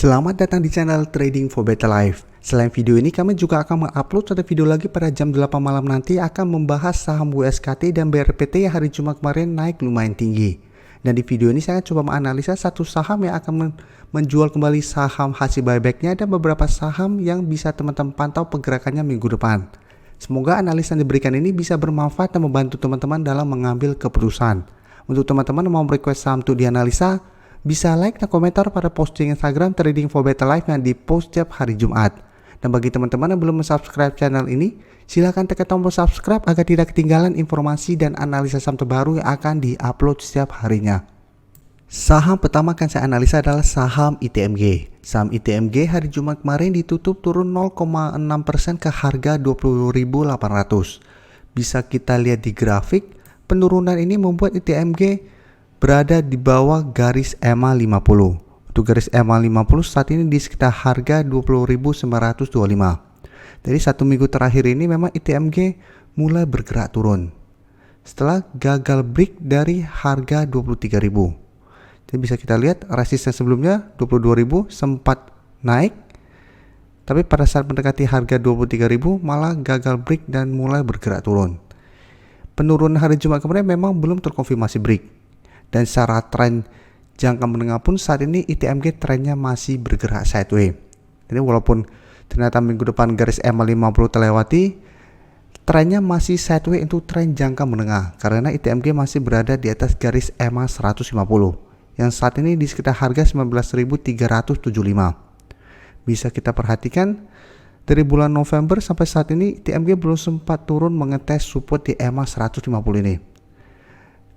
Selamat datang di channel Trading for Better Life. Selain video ini, kami juga akan mengupload satu video lagi pada jam 8 malam nanti akan membahas saham WSKT dan BRPT yang hari Jumat kemarin naik lumayan tinggi. Dan di video ini saya coba menganalisa satu saham yang akan menjual kembali saham hasil buybacknya dan beberapa saham yang bisa teman-teman pantau pergerakannya minggu depan. Semoga analisa yang diberikan ini bisa bermanfaat dan membantu teman-teman dalam mengambil keputusan. Untuk teman-teman yang mau request saham untuk dianalisa, bisa like dan komentar pada posting Instagram Trading for Better Life yang dipost setiap hari Jumat. Dan bagi teman-teman yang belum subscribe channel ini, silahkan tekan tombol subscribe agar tidak ketinggalan informasi dan analisa saham terbaru yang akan diupload setiap harinya. Saham pertama akan saya analisa adalah saham ITMG. Saham ITMG hari Jumat kemarin ditutup turun 0,6% ke harga 20.800. Bisa kita lihat di grafik, penurunan ini membuat ITMG berada di bawah garis EMA 50. Untuk garis EMA 50 saat ini di sekitar harga 20.925. Jadi satu minggu terakhir ini memang ITMG mulai bergerak turun setelah gagal break dari harga 23.000. Jadi bisa kita lihat resisten sebelumnya 22.000 sempat naik, tapi pada saat mendekati harga 23.000 malah gagal break dan mulai bergerak turun. Penurunan hari Jumat kemarin memang belum terkonfirmasi break. Dan secara tren jangka menengah pun saat ini ITMG trennya masih bergerak sideways. Jadi walaupun ternyata minggu depan garis EMA 50 terlewati, trennya masih sideways untuk tren jangka menengah karena ITMG masih berada di atas garis EMA 150 yang saat ini di sekitar harga 19.375. Bisa kita perhatikan dari bulan November sampai saat ini ITMG belum sempat turun mengetes support di EMA 150 ini.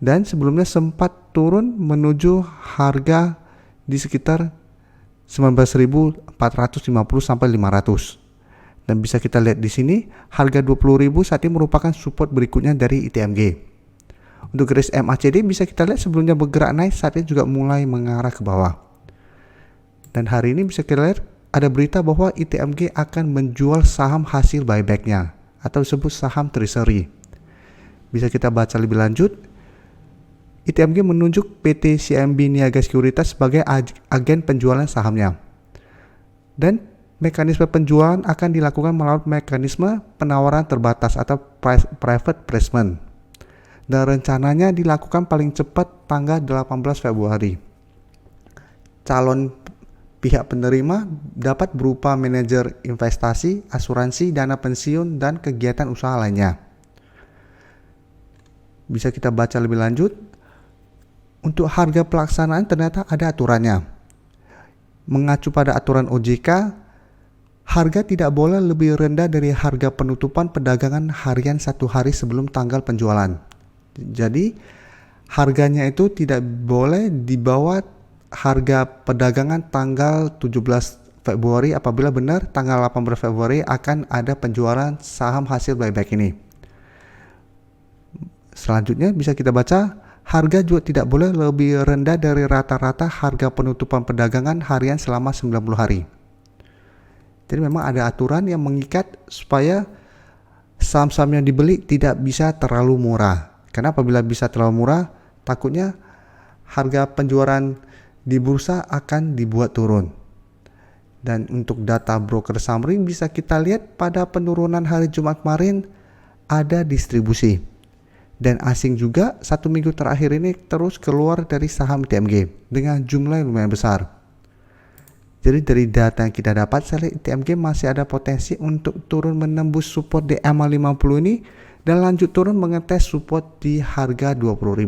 Dan sebelumnya sempat turun menuju harga di sekitar 19.450 sampai 500. Dan bisa kita lihat di sini harga 20.000 saat ini merupakan support berikutnya dari ITMG. Untuk garis MACD bisa kita lihat sebelumnya bergerak naik, saat ini juga mulai mengarah ke bawah. Dan hari ini bisa kita lihat ada berita bahwa ITMG akan menjual saham hasil buybacknya atau disebut saham treasury. Bisa kita baca lebih lanjut. ITMG menunjuk PT CMB Niaga Sekuritas sebagai agen penjualan sahamnya. Dan mekanisme penjualan akan dilakukan melalui mekanisme penawaran terbatas atau private placement. Dan rencananya dilakukan paling cepat tanggal 18 Februari. Calon pihak penerima dapat berupa manajer investasi, asuransi, dana pensiun, dan kegiatan usaha lainnya. Bisa kita baca lebih lanjut. Untuk harga pelaksanaan ternyata ada aturannya. Mengacu pada aturan OJK, harga tidak boleh lebih rendah dari harga penutupan perdagangan harian satu hari sebelum tanggal penjualan. Jadi harganya itu tidak boleh di bawah harga perdagangan tanggal 17 Februari apabila benar tanggal 18 Februari akan ada penjualan saham hasil buyback ini. Selanjutnya bisa kita baca, harga juga tidak boleh lebih rendah dari rata-rata harga penutupan perdagangan harian selama 90 hari. Jadi memang ada aturan yang mengikat supaya saham-saham yang dibeli tidak bisa terlalu murah. Karena apabila bisa terlalu murah, takutnya harga penjualan di bursa akan dibuat turun. Dan untuk data broker summary bisa kita lihat pada penurunan hari Jumat kemarin ada distribusi. Dan asing juga satu minggu terakhir ini terus keluar dari saham ITMG dengan jumlah yang lumayan besar. Jadi dari data yang kita dapat, saya lihat ITMG masih ada potensi untuk turun menembus support di EMA 50 ini dan lanjut turun mengetes support di harga 20.000.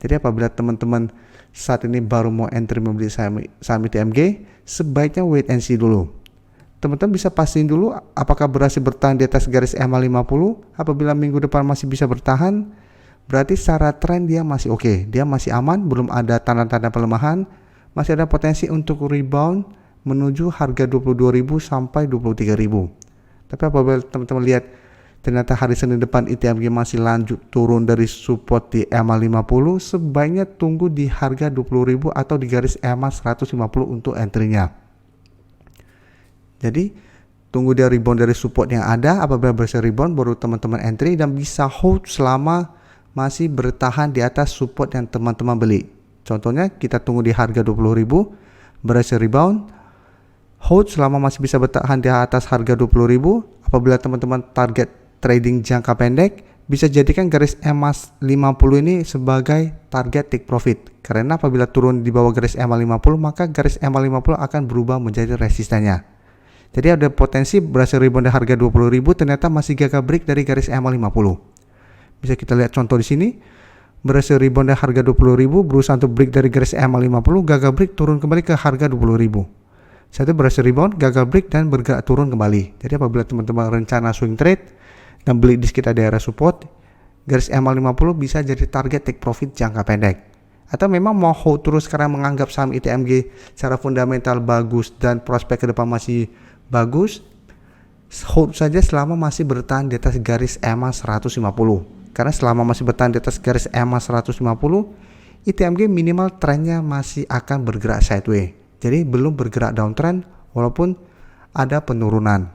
Jadi apabila teman-teman saat ini baru mau entry membeli saham ITMG, sebaiknya wait and see dulu. Teman-teman bisa pastiin dulu apakah berhasil bertahan di atas garis EMA 50. Apabila minggu depan masih bisa bertahan, berarti secara tren dia masih oke. Dia masih aman, belum ada tanda-tanda pelemahan. Masih ada potensi untuk rebound menuju harga 22.000 sampai 23.000. Tapi apabila teman-teman lihat ternyata hari Senin depan ITMG masih lanjut turun dari support di EMA 50, sebaiknya tunggu di harga 20.000 atau di garis EMA 150 untuk entry-nya. Jadi tunggu dia rebound dari support yang ada. Apabila berhasil rebound baru teman-teman entry dan bisa hold selama masih bertahan di atas support yang teman-teman beli. Contohnya kita tunggu di harga 20.000, berhasil rebound, hold selama masih bisa bertahan di atas harga 20.000. Apabila teman-teman target trading jangka pendek, bisa jadikan garis EMA 50 ini sebagai target take profit. Karena apabila turun di bawah garis EMA 50, maka garis EMA 50 akan berubah menjadi resistannya. Jadi ada potensi berhasil rebound di harga 20.000, ternyata masih gagal break dari garis EMA 50. Bisa kita lihat contoh di sini. Berhasil rebound di harga 20.000, berusaha untuk break dari garis EMA 50, gagal break, turun kembali ke harga 20.000. Satu berhasil rebound, gagal break, dan bergerak turun kembali. Jadi apabila teman-teman rencana swing trade dan beli di sekitar daerah support, garis EMA 50 bisa jadi target take profit jangka pendek. Atau memang mau hold terus karena menganggap saham ITMG secara fundamental bagus dan prospek ke depan masih bagus, hold saja selama masih bertahan di atas garis EMA 150. Karena selama masih bertahan di atas garis EMA 150, ITMG minimal trennya masih akan bergerak sideways. Jadi belum bergerak downtrend walaupun ada penurunan.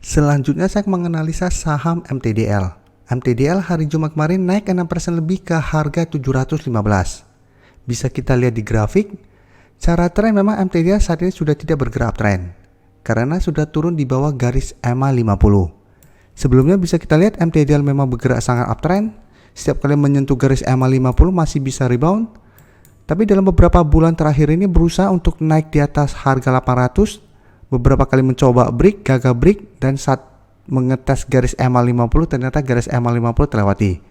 Selanjutnya saya menganalisa saham MTDL. MTDL hari Jumat kemarin naik 6% lebih ke harga 715. Bisa kita lihat di grafik, cara tren memang MTDL saat ini sudah tidak bergerak uptrend karena sudah turun di bawah garis EMA 50. Sebelumnya bisa kita lihat MTDL memang bergerak sangat uptrend. Setiap kali menyentuh garis EMA 50 masih bisa rebound. Tapi dalam beberapa bulan terakhir ini berusaha untuk naik di atas harga 800. Beberapa kali mencoba break, gagal break, dan saat mengetes garis EMA 50 ternyata garis EMA 50 terlewati.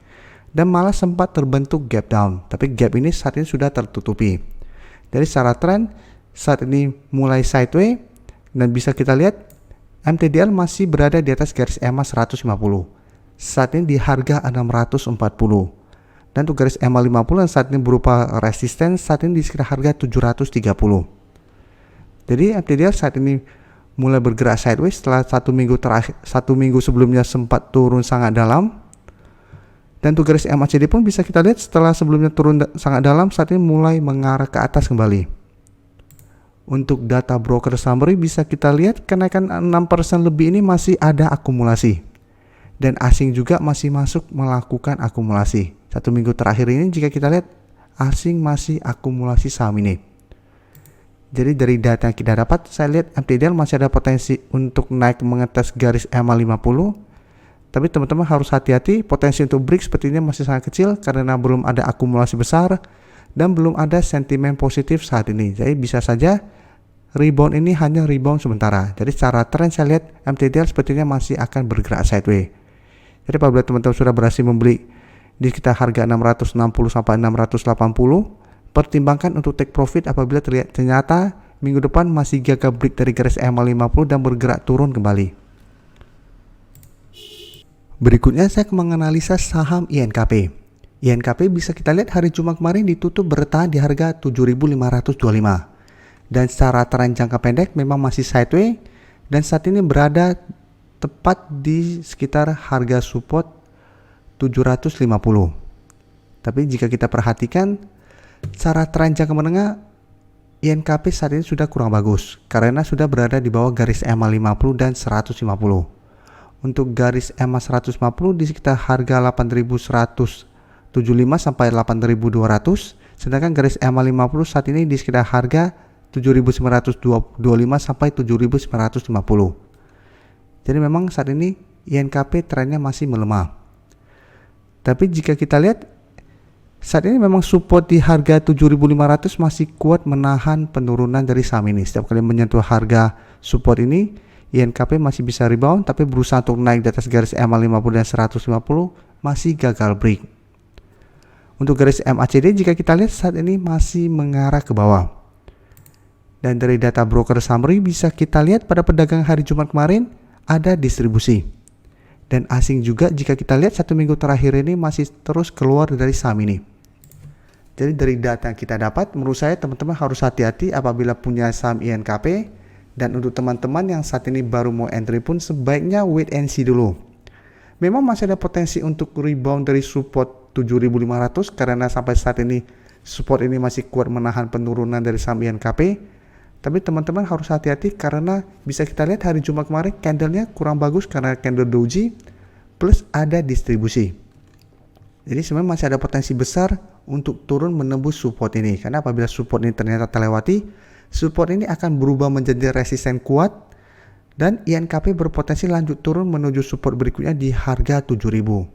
Dan malah sempat terbentuk gap down. Tapi gap ini saat ini sudah tertutupi. Dari secara tren saat ini mulai sideways dan bisa kita lihat MTDL masih berada di atas garis EMA 150. Saat ini di harga 640. Dan untuk garis EMA 50 yang saat ini berupa resisten saat ini di sekitar harga 730. Jadi MTDL saat ini mulai bergerak sideways setelah satu minggu sebelumnya sempat turun sangat dalam. Dan untuk garis MACD pun bisa kita lihat setelah sebelumnya turun sangat dalam, saat ini mulai mengarah ke atas kembali. Untuk data broker summary bisa kita lihat kenaikan 6% lebih ini masih ada akumulasi. Dan asing juga masih masuk melakukan akumulasi. Satu minggu terakhir ini jika kita lihat asing masih akumulasi saham ini. Jadi dari data yang kita dapat, saya lihat MTDL masih ada potensi untuk naik mengetes garis EMA 50. Tapi teman-teman harus hati-hati, potensi untuk break sepertinya masih sangat kecil karena belum ada akumulasi besar dan belum ada sentimen positif saat ini. Jadi bisa saja rebound ini hanya rebound sementara. Jadi secara tren saya lihat MTDL sepertinya masih akan bergerak sideways. Jadi apabila teman-teman sudah berhasil membeli di sekitar harga 660 sampai 680, pertimbangkan untuk take profit apabila ternyata minggu depan masih gagal break dari garis EMA 50 dan bergerak turun kembali. Berikutnya saya menganalisa saham INKP. INKP bisa kita lihat hari Jumat kemarin ditutup bertahan di harga 7.525. Dan secara tren jangka pendek memang masih sideways dan saat ini berada tepat di sekitar harga support 750. Tapi jika kita perhatikan secara tren jangka menengah, INKP saat ini sudah kurang bagus karena sudah berada di bawah garis EMA 50 dan 150. Untuk garis EMA 150 di sekitar harga 8.175 sampai 8.200, sedangkan garis EMA 50 saat ini di sekitar harga 7.925 sampai 7.950. Jadi memang saat ini INKP trennya masih melemah. Tapi jika kita lihat saat ini memang support di harga 7.500 masih kuat menahan penurunan dari saham ini. Setiap kali menyentuh harga support ini, INKP masih bisa rebound, tapi berusaha untuk naik di atas garis EMA 50 dan 150 masih gagal break. Untuk garis MACD jika kita lihat saat ini masih mengarah ke bawah. Dan dari data broker summary bisa kita lihat pada perdagangan hari Jumat kemarin ada distribusi. Dan asing juga jika kita lihat satu minggu terakhir ini masih terus keluar dari saham ini. Jadi dari data yang kita dapat, menurut saya teman-teman harus hati-hati apabila punya saham INKP. Dan untuk teman-teman yang saat ini baru mau entry pun sebaiknya wait and see dulu. Memang masih ada potensi untuk rebound dari support 7.500 karena sampai saat ini support ini masih kuat menahan penurunan dari saham INKP. Tapi teman-teman harus hati-hati karena bisa kita lihat hari Jumat kemarin candlenya kurang bagus karena candle doji plus ada distribusi. Jadi sebenarnya masih ada potensi besar untuk turun menembus support ini. Karena apabila support ini ternyata terlewati, support ini akan berubah menjadi resisten kuat dan INKP berpotensi lanjut turun menuju support berikutnya di harga 7.000.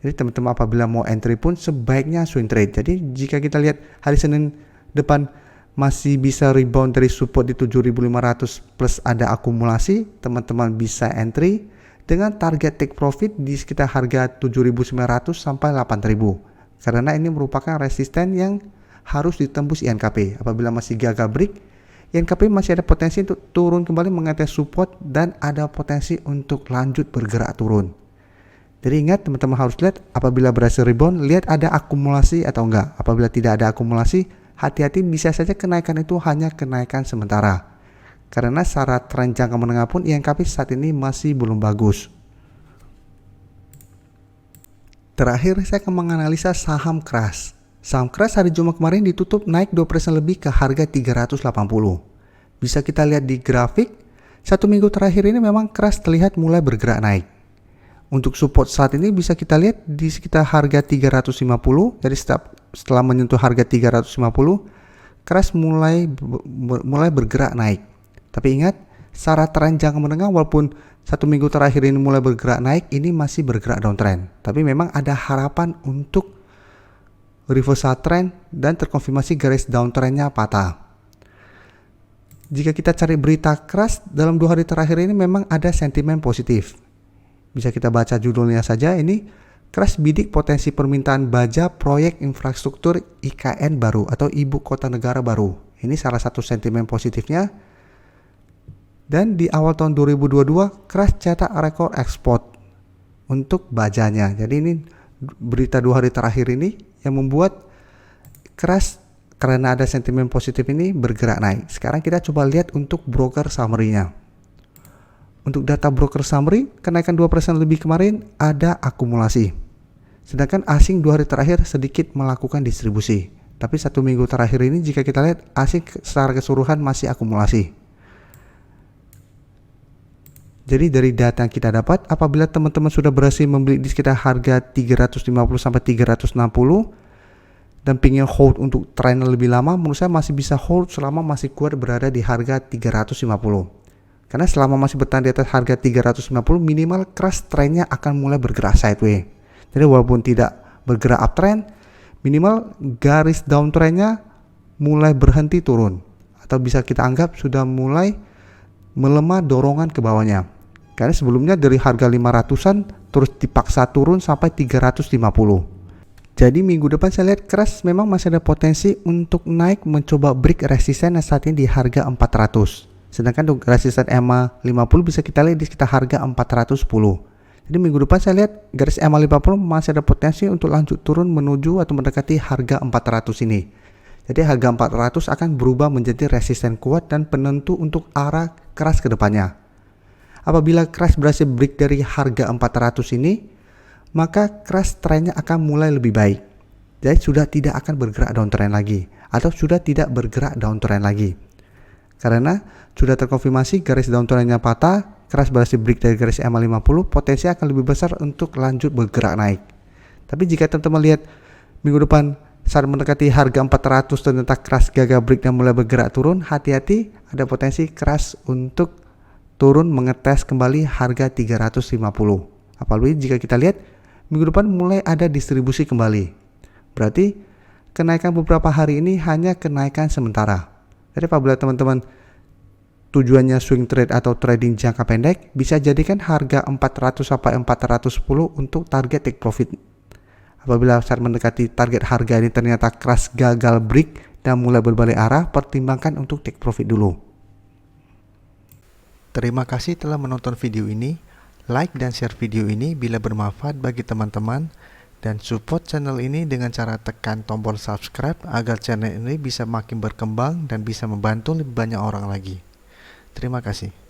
Jadi teman-teman apabila mau entry pun sebaiknya swing trade. Jadi jika kita lihat hari Senin depan masih bisa rebound dari support di 7.500 plus ada akumulasi, teman-teman bisa entry dengan target take profit di sekitar harga 7.900 sampai 8.000. Karena ini merupakan resisten yang harus ditembus INKP. Apabila masih gagal break, INKP masih ada potensi untuk turun kembali mengetes support dan ada potensi untuk lanjut bergerak turun. Jadi ingat teman-teman harus lihat apabila berhasil rebound, lihat ada akumulasi atau enggak. Apabila tidak ada akumulasi, hati-hati bisa saja kenaikan itu hanya kenaikan sementara. Karena secara tren jangka menengah pun INKP saat ini masih belum bagus. Terakhir saya akan menganalisa saham Crush. Saham Crush hari Jumat kemarin ditutup naik 2% lebih ke harga 380. Bisa kita lihat di grafik, 1 minggu terakhir ini memang Crush terlihat mulai bergerak naik. Untuk support saat ini bisa kita lihat di sekitar harga 350. Jadi setelah menyentuh harga 350, Crush mulai bergerak naik. Tapi ingat, secara tren jangka menengah walaupun 1 minggu terakhir ini mulai bergerak naik, ini masih bergerak downtrend. Tapi memang ada harapan untuk reversal trend dan terkonfirmasi garis downtrendnya patah. Jika kita cari berita Crush dalam 2 hari terakhir ini memang ada sentimen positif. Bisa kita baca judulnya saja, ini Crush bidik potensi permintaan baja proyek infrastruktur IKN baru atau ibu kota negara baru. Ini salah satu sentimen positifnya. Dan di awal tahun 2022 Crush cetak rekor ekspor untuk bajanya. Jadi ini berita 2 hari terakhir ini yang membuat Crush karena ada sentimen positif ini bergerak naik. Sekarang kita coba lihat untuk broker summary-nya. Untuk data broker summary, kenaikan 2% lebih kemarin ada akumulasi. Sedangkan asing 2 hari terakhir sedikit melakukan distribusi. Tapi 1 minggu terakhir ini jika kita lihat asing secara keseluruhan masih akumulasi. Jadi dari data yang kita dapat, apabila teman-teman sudah berhasil membeli di sekitar harga 350 sampai 360 dan ingin hold untuk tren lebih lama, menurut saya masih bisa hold selama masih kuat berada di harga 350. Karena selama masih bertahan di atas harga 350, minimal Crush trennya akan mulai bergerak sideways. Jadi walaupun tidak bergerak uptrend, minimal garis downtrendnya mulai berhenti turun. Atau bisa kita anggap sudah mulai melemah dorongan ke bawahnya. Karena sebelumnya dari harga 500-an terus dipaksa turun sampai 350. Jadi minggu depan saya lihat Crush memang masih ada potensi untuk naik mencoba break resisten yang saat ini di harga 400. Sedangkan untuk resisten EMA 50 bisa kita lihat di sekitar harga 410. Jadi minggu depan saya lihat garis EMA 50 masih ada potensi untuk lanjut turun menuju atau mendekati harga 400 ini. Jadi harga 400 akan berubah menjadi resisten kuat dan penentu untuk arah Crush ke depannya. Apabila Crush berhasil break dari harga 400 ini, maka Crush trennya akan mulai lebih baik. Jadi sudah tidak akan bergerak downtrend lagi atau sudah tidak bergerak downtrend lagi. Karena sudah terkonfirmasi garis downtrendnya patah, Crush berhasil break dari garis EMA 50, potensi akan lebih besar untuk lanjut bergerak naik. Tapi jika teman-teman lihat minggu depan saat mendekati harga 400 ternyata Crush gagal break dan mulai bergerak turun, hati-hati ada potensi Crush untuk turun mengetes kembali harga 350. Apalagi jika kita lihat minggu depan mulai ada distribusi kembali. Berarti kenaikan beberapa hari ini hanya kenaikan sementara. Jadi apabila teman-teman tujuannya swing trade atau trading jangka pendek, bisa jadikan harga 400 sampai 410 untuk target take profit. Apabila saat mendekati target harga ini ternyata Crush gagal break dan mulai berbalik arah, pertimbangkan untuk take profit dulu. Terima kasih telah menonton video ini. Like dan share video ini bila bermanfaat bagi teman-teman. Dan support channel ini dengan cara tekan tombol subscribe agar channel ini bisa makin berkembang dan bisa membantu lebih banyak orang lagi. Terima kasih.